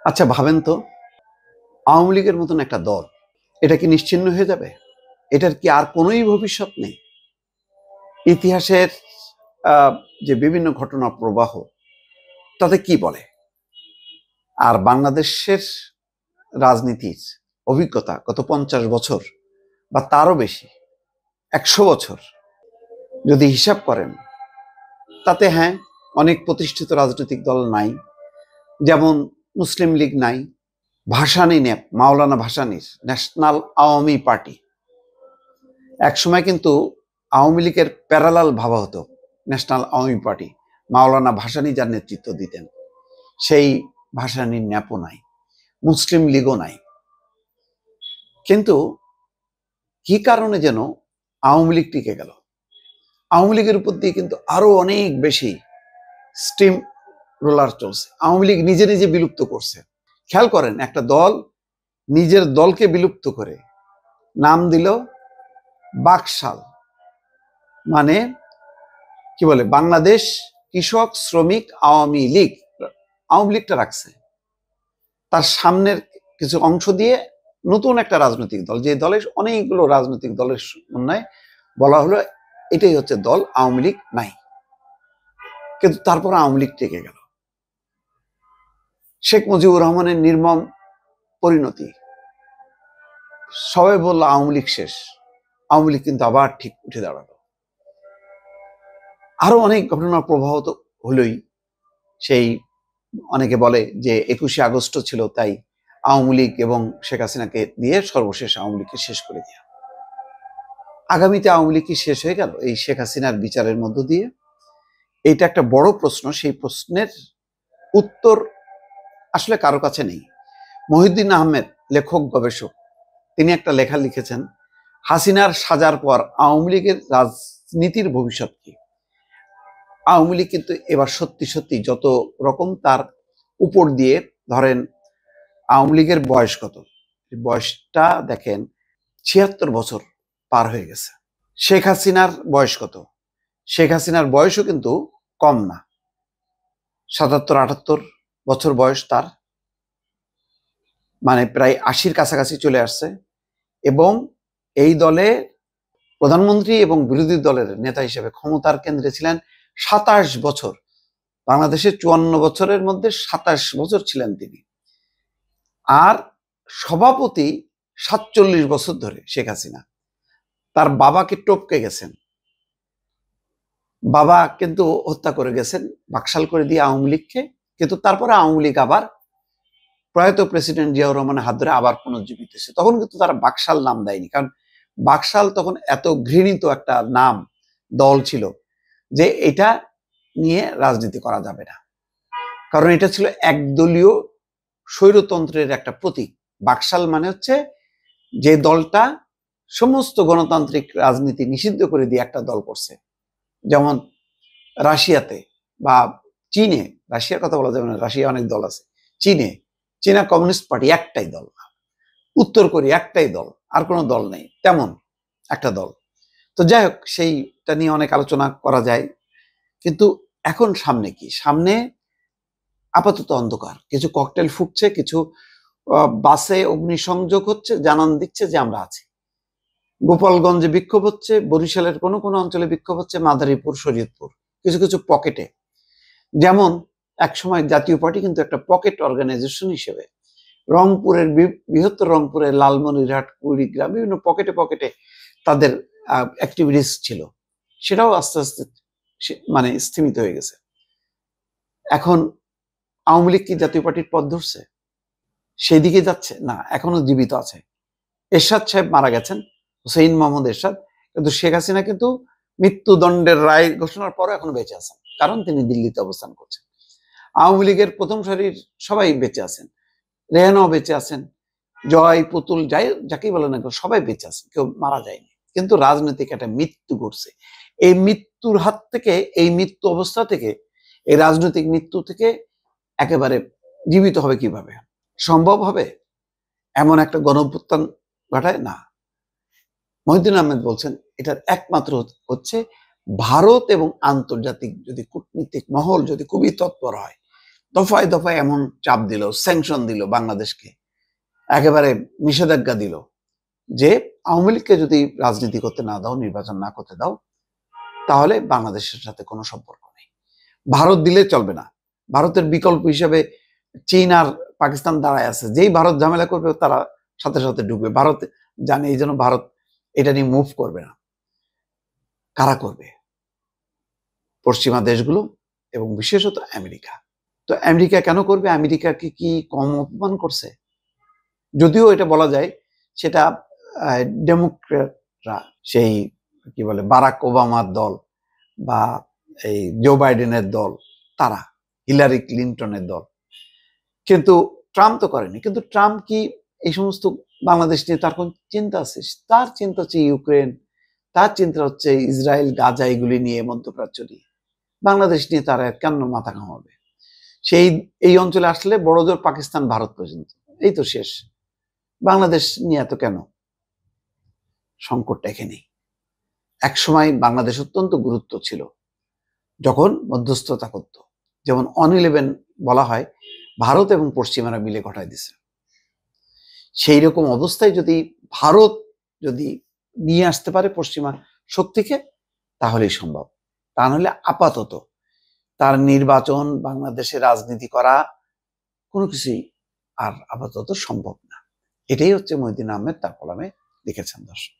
আচ্ছা ভাবেন তো, আওয়ামী লীগের মতন একটা দল, এটা কি নিশ্চিহ্ন হয়ে যাবে? এটার কি আর কোনোই ভবিষ্যৎ নেই? ইতিহাসের যে বিভিন্ন ঘটনা প্রবাহ তাতে কি বলে? আর বাংলাদেশের রাজনীতির অভিজ্ঞতা গত 50 বছর বা তারও বেশি, 100 বছর যদি হিসাব করেন, তাতে হ্যাঁ, অনেক প্রতিষ্ঠিত রাজনৈতিক দল নাই, যেমন মুসলিম লীগ নাই, ভাসানী নেপ মাওলানা ভাসানীর ন্যাশনাল আওয়ামী পার্টি, একসময় কিন্তু আওয়ামী লীগের প্যারালাল ভাবা হতো ন্যাশনাল আওয়ামী পার্টি, মাওলানা ভাসানী যার নেতৃত্ব দিতেন, সেই ভাসানীর ন্যাপও নাই, মুসলিম লীগও নাই। কিন্তু কি কারণে যেন আওয়ামী লীগ টিকে গেল? আওয়ামী লীগের উপর দিয়ে কিন্তু আরো অনেক বেশি স্টিম রোলার চলছে। আওয়ামী লীগ নিজে নিজে বিলুপ্ত করছে। খেয়াল করেন, একটা দল নিজের দলকে বিলুপ্ত করে নাম দিল বাকশাল, মানে কি বলে, বাংলাদেশ কৃষক শ্রমিক আওয়ামী লীগ। আওয়ামী লীগটা রাখছে, তার সামনের কিছু অংশ দিয়ে নতুন একটা রাজনৈতিক দল, যে দলের অনেকগুলো রাজনৈতিক দলের সমন্বয়ে বলা হলো এটাই হচ্ছে দল, আওয়ামী লীগ নাই। কিন্তু তারপর আওয়ামী লীগ টিকে গেল। শেখ মুজিবুর রহমানের নির্মম পরিণতি, সবাই বলল আওয়ামী লীগ শেষ, আওয়ামী লীগ কিন্তু আবার ঠিক উঠে দাঁড়ালো। আরো অনেক ঘটনা প্রবাহিত হলোই। সেই অনেকে বলে যে 21শে আগস্ট ছিল, তাই আওয়ামী লীগ এবং শেখ হাসিনাকে দিয়ে সর্বশেষ আওয়ামী লীগকে শেষ করে দেওয়া। আগামীতে আওয়ামী লীগ কি শেষ হয়ে গেল এই শেখ হাসিনার বিচারের মধ্য দিয়ে? এইটা একটা বড় প্রশ্ন। সেই প্রশ্নের উত্তর আসলে কারো কাছে নেই। মহিউদ্দিন আহমেদ, লেখক গবেষক, তিনি একটা লেখা লিখেছেন, হাসিনার সাজার পর আওয়ামী লীগের রাজনীতির ভবিষ্যৎ কি? আওয়ামী লীগ কিন্তু এবার সত্যি সত্যি যত রকম তার উপর দিয়ে, ধরেন আওয়ামী লীগের বয়স কত, বয়সটা দেখেন, 76 বছর পার হয়ে গেছে। শেখ হাসিনার বয়স কত? শেখ হাসিনার বয়সও কিন্তু কম না, 77-78 বছর বয়স তার, মানে প্রায় 80-র কাছাকাছি চলে আসছে। এবং এই দলে প্রধানমন্ত্রী এবং বিরোধী দলের নেতা হিসেবে ক্ষমতার কেন্দ্রে ছিলেন 27 বছর। বাংলাদেশের 54 বছরের মধ্যে 27 বছর ছিলেন তিনি। আর সভাপতি 47 বছর ধরে শেখ হাসিনা। তার বাবাকে টপকে গেছেন, বাবা কিন্তু হত্যা করে গেছেন, বাকশাল করে দিয়ে আওয়ামী লীগকে। কিন্তু তারপরে আওয়ামী লীগ আবার প্রয়াত প্রেসিডেন্ট জিয়াউর রহমানের হাত ধরে আবার পুনর্জীবিত হয়েছে। তখন কিন্তু তারা বাকশাল নাম দেয়নি, কারণ বাকশাল তখন এত ঘৃণিত একটা নাম, দল ছিল, যে এটা নিয়ে রাজনীতি করা যাবে না, কারণ এটা ছিল একদলীয় স্বৈরতন্ত্রের একটা প্রতীক। বাকশাল মানে হচ্ছে যে দলটা সমস্ত গণতান্ত্রিক রাজনীতি নিষিদ্ধ করে দিয়ে একটা দল করছে। যেমন রাশিয়াতে বা চীনে, রাশিয়ার কথা বলা যাবে না, রাশিয়া অনেক দল আছে, চীনা কমিউনিস্ট পার্টি একটাই দল, উত্তর কোরিয়া একটাই দল, আর কোনো দল নেই, তেমন একটা দল। তো যাই হোক, সেইটা নিয়ে অনেক আলোচনা করা যায়। কিন্তু এখন সামনে কি? সামনে আপাতত অন্ধকার। কিছু ককটেল ফুটছে, কিছু বাসে অগ্নিসংযোগ হচ্ছে, জানান দিচ্ছে যে আমরা আছি। গোপালগঞ্জে বিক্ষোভ হচ্ছে, বরিশালের কোনো কোনো অঞ্চলে বিক্ষোভ হচ্ছে, মাদারীপুর, শরীয়তপুর, কিছু কিছু পকেটে। যেমন একসময় জাতীয় পার্টি কিন্তু একটা পকেট অর্গানাইজেশন হিসেবে রংপুরের, বৃহত্তর রংপুরের লালমনিরহাট, কুড়িগ্রাম, বিভিন্ন পকেটে পকেটে তাদের অ্যাক্টিভিটিস ছিল। সেটাও আস্তে আস্তে মানে স্থিমিত হয়ে গেছে। এখন আওয়ামী লীগ কি জাতীয় পার্টির পথ ধরছে? সেই দিকে যাচ্ছে না, এখনো জীবিত আছে। এরশাদ সাহেব মারা গেছেন, হুসেইন মোহাম্মদ এরশাদ, কিন্তু শেখ হাসিনা কিন্তু মৃত্যুদণ্ডের রায় ঘোষণার পরও এখনো বেঁচে আছেন, কারণ তিনি দিল্লিতে অবস্থান করছেন। আওয়ামী লীগের প্রথম সারির সবাই বেঁচে আছেন, রেহানাও বেঁচে আছেন, জয়, পুতুল, যাই যাকেই বলে না, সবাই বেঁচে আছেন, কেউ মারা যায়নি। কিন্তু রাজনৈতিক একটা মৃত্যু ঘটছে। এই মৃত্যুর হাত থেকে, এই মৃত্যু অবস্থা থেকে, এই রাজনৈতিক মৃত্যু থেকে একেবারে জীবিত হবে কিভাবে? সম্ভব হবে এমন একটা গণঅভ্যুত্থান ঘটায় না। মহিউদ্দিন আহমেদ বলছেন এটার একমাত্র হচ্ছে ভারত এবং আন্তর্জাতিক যদি কূটনীতিক মহল যদি খুবই তৎপর হয়, দফায় দফায় এমন চাপ দিল, স্যাংশন দিল বাংলাদেশকে, একেবারে নিষেধাজ্ঞা দিল যে আওয়ামী লীগকে যদি রাজনীতি করতে না দাও, নির্বাচন না করতে দাও, তাহলে বাংলাদেশের সাথে কোনো সম্পর্ক নেই। ভারত দিলে চলবে না। ভারতের বিকল্প হিসেবে চীন আর পাকিস্তান দাঁড়ায় আছে, যেই ভারত ঝামেলা করবে তারা সাথে সাথে ঢুকবে। ভারত জানে এই জন্য ভারত এটা নিয়ে মুভ করবে না। কারা করবে? পশ্চিমা দেশগুলো এবং বিশেষত আমেরিকা। তো আমেরিকা কেন করবে? আমেরিকাকে কি কম অপমান করছে? যদিও এটা বলা যায় সেটা ডেমোক্রেটরা, সেই কি বলে বারাক ওবামার দল বা এই জো বাইডেনের দল, তারা, হিলারি ক্লিন্টনের দল, কিন্তু ট্রাম্প তো করেনি। কিন্তু ট্রাম্প কি এই সমস্ত বাংলাদেশ নিয়ে তার কোন চিন্তা আছে? তার চিন্তা হচ্ছে ইউক্রেন, তার চিন্তা হচ্ছে ইসরায়েল, গাজা, এগুলি নিয়ে, মধ্যপ্রাচ্য নিয়ে। বাংলাদেশ নিয়ে তারা কেন মাথা ঘামাবে? সেই এই অঞ্চলে আসলে বড় জোর পাকিস্তান, ভারত পর্যন্ত, এই তো শেষ। বাংলাদেশ নিয়ে এত কেন সংকটটা? এখানেই একসময় বাংলাদেশ অত্যন্ত গুরুত্ব ছিল যখন মধ্যস্থতা করত, যেমন 11 বলা হয় ভারত এবং পশ্চিমারা মিলে ঘটায় দিছে। সেই রকম অবস্থায় যদি ভারত যদি নিয়ে আসতে পারে পশ্চিমা শক্তিকে, তাহলেই সম্ভব। তা নাহলে আপাতত তার নির্বাচন, বাংলাদেশে রাজনীতি করা, কোনো কিছুই আর আপাতত সম্ভব না। এটাই হচ্ছে মহিউদ্দিন আহমেদ তার কলামে লিখেছেন। দর্শক।